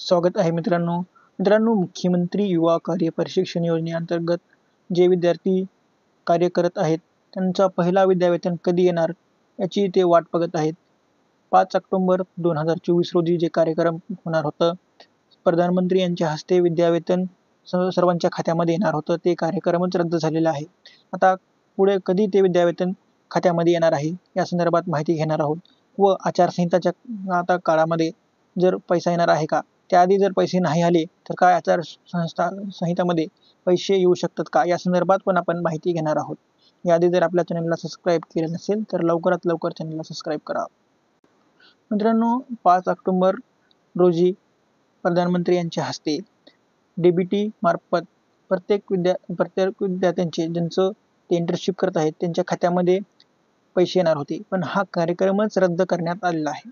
स्वागत आहे मित्रांनो, मुख्यमंत्री युवा कार्य प्रशिक्षण योजनेअंतर्गत जे विद्यार्थी कार्य करत आहेत त्यांचा पहिला विद्यावेतन कधी येणार याची ते वाट बघत आहेत. 5 ऑक्टोबर 2024 रोजी जे कार्यक्रम होणार होतं, प्रधानमंत्री यांच्या हस्ते विद्यावेतन सर्वांच्या खात्यामध्ये येणार होतं, ते कार्यक्रमच रद्द झालेला आहे. आता पुढे कधी ते विद्यावेतन खात्यामध्ये येणार आहे या संदर्भात माहिती घेणार आहोत व आचारसंहिताच्या आता काळामध्ये जर पैसा येणार आहे का, त्याआधी जर पैसे नाही आले तर काय संहितामध्ये पैसे येऊ शकतात का, या संदर्भात पण आपण माहिती घेणार आहोत. याआधी जर आपल्या चॅनलला सबस्क्राईब केले नसेल तर लवकरात लवकर चॅनलला सबस्क्राईब करा. मित्रांनो, 5 ऑक्टोबर रोजी प्रधानमंत्री यांच्या हस्ते DBT मार्फत प्रत्येक विद्यार्थ्यांचे ज्यांचं ते इंटर्नशिप करत आहेत त्यांच्या खात्यामध्ये पैसे येणार होते, पण हा कार्यक्रमच रद्द करण्यात आलेला आहे.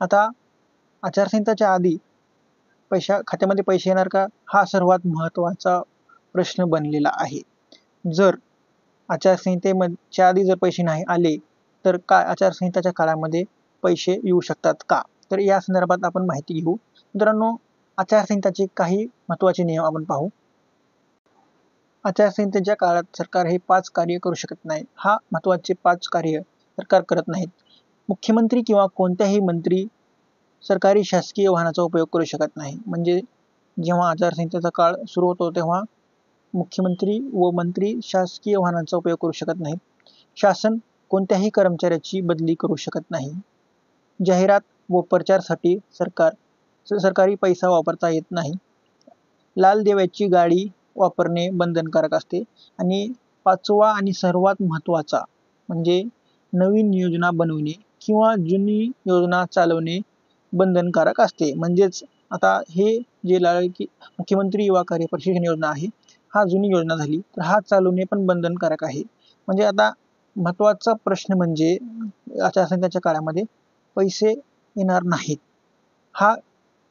आता आचारसंहिताच्या आधी खात्यामध्ये पैसे येणार का, हा सर्वात महत्त्वाचा प्रश्न बनलेला आहे. जर आचारसंहितेच्या आधी जर पैसे नाही आले तर काय आचारसंहिताच्या काळामध्ये पैसे येऊ शकतात का, तर या संदर्भात आपण माहिती घेऊ. मित्रांनो, आचारसंहिताचे काही महत्त्वाचे नियम आपण पाहू. आचारसंहितेच्या काळात सरकार हे 5 कार्य करू शकत नाही. हा महत्त्वाचे 5 कार्य सरकार करत नाहीत. मुख्यमंत्री किंवा कोणत्याही मंत्री सरकारी शासकीय वाहनाचा उपयोग करू शकत नाही. म्हणजे जेव्हा आचारसंहितेचा काळ सुरू होतो तेव्हा मुख्यमंत्री व मंत्री शासकीय वाहनांचा उपयोग करू शकत नाहीत. शासन कोणत्याही कर्मचाऱ्याची बदली करू शकत नाही. जाहिरात व प्रचारासाठी सरकारी पैसा वापरता येत नाही. लाल दिव्याची गाडी वापरणे बंधनकारक असते. आणि 5वा आणि सर्वात महत्त्वाचा म्हणजे नवीन योजना बनवणे किंवा जुनी योजना चालवणे बंधनकारक असते. म्हणजेच आता हे जे मुख्यमंत्री युवा कार्य प्रशिक्षण योजना आहे, हा जुनी योजना झाली तर हा चालवणे पण बंधनकारक आहे. म्हणजे आता महत्त्वाचा प्रश्न म्हणजे आचारसंहितेच्या काळामध्ये पैसे येणार नाहीत. हा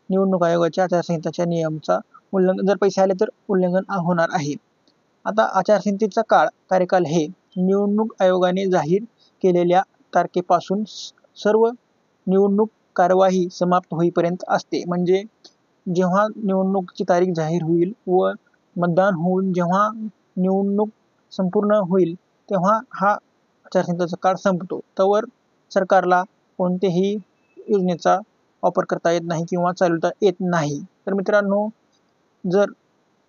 निवडणूक आयोगाच्या आचारसंहितेच्या नियमाचा उल्लंघन, जर पैसे आले तर उल्लंघन होणार आहे. आता आचारसंहितेचा कार्यकाल हे निवडणूक आयोगाने जाहीर केलेल्या तारखेपासून सर्व निवडणूक कार्यवाही समाप्त होईपर्यंत असते. म्हणजे जेव्हा निवडणुकीची तारीख जाहीर होईल व मतदान होऊन जेव्हा निवडणूक संपूर्ण होईल तेव्हा हा आचारसंहितेचा काळ संपतो. तोवर सरकारला कोणत्याही योजनेचा वापर करता येत नाही किंवा चालवता येत नाही. तर मित्रांनो, जर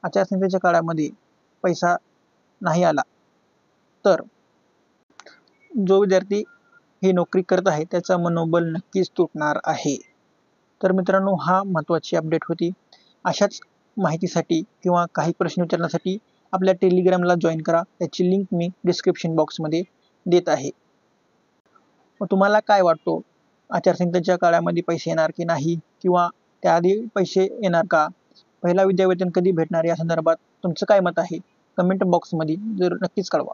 आचारसंहितेच्या काळामध्ये पैसा नाही आला तर जो विद्यार्थी ही नोकरी करत आहे त्याचा मनोबल नक्कीच तुटणार आहे. तर मित्रांनो, हा महत्त्वाची अपडेट होती. अशाच माहितीसाठी किंवा काही प्रश्न विचारण्यासाठी आपल्या टेलिग्रामला जॉईन करा. त्याची लिंक मी डिस्क्रिप्शन बॉक्समध्ये देत आहे. मग तुम्हाला काय वाटतो, आचारसंहितेच्या काळामध्ये पैसे येणार की नाही, किंवा त्याआधी पैसे येणार का, पहिला विद्यावेतन कधी भेटणार, या संदर्भात तुमचं काय मत आहे कमेंट बॉक्समध्ये जर नक्कीच कळवा.